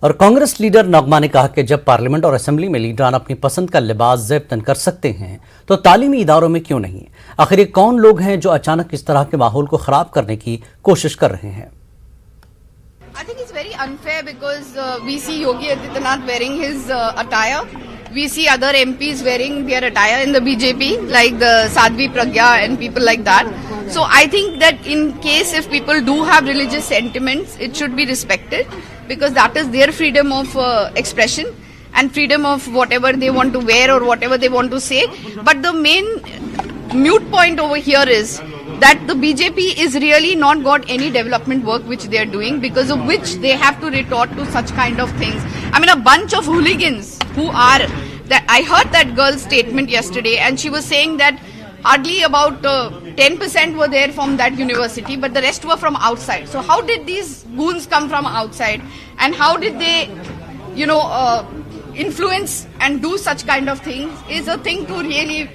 और कांग्रेस लीडर नगमा ने कहा कि जब पार्लियामेंट और असेंबली में लीडरान अपनी पसंद का लिबास ज़ेब तन कर सकते हैं तो तालीमी इदारों में क्यों नहीं। आखिर ये कौन लोग हैं जो अचानक इस तरह के माहौल को खराब करने की कोशिश कर रहे हैं। I think it's very unfair because we see Yogi Adityanath wearing his attire. We see other MPs wearing their attire in the BJP, like the Sadhvi Pragya and people like that. So I think that in case if people do have religious sentiments, it should be respected because that is their freedom of expression and freedom of whatever they want to wear or whatever they want to say. But the main mute point over here is that the BJP is really not got any development work which they are doing, because of which they have to resort to such kind of things. I mean, a bunch of hooligans who are that I heard that girl's statement yesterday, and she was saying that hardly about 10% were there from that university, but the rest were from outside. So how did these goons come from outside, and how did they, influence and do such kind of things is a thing to really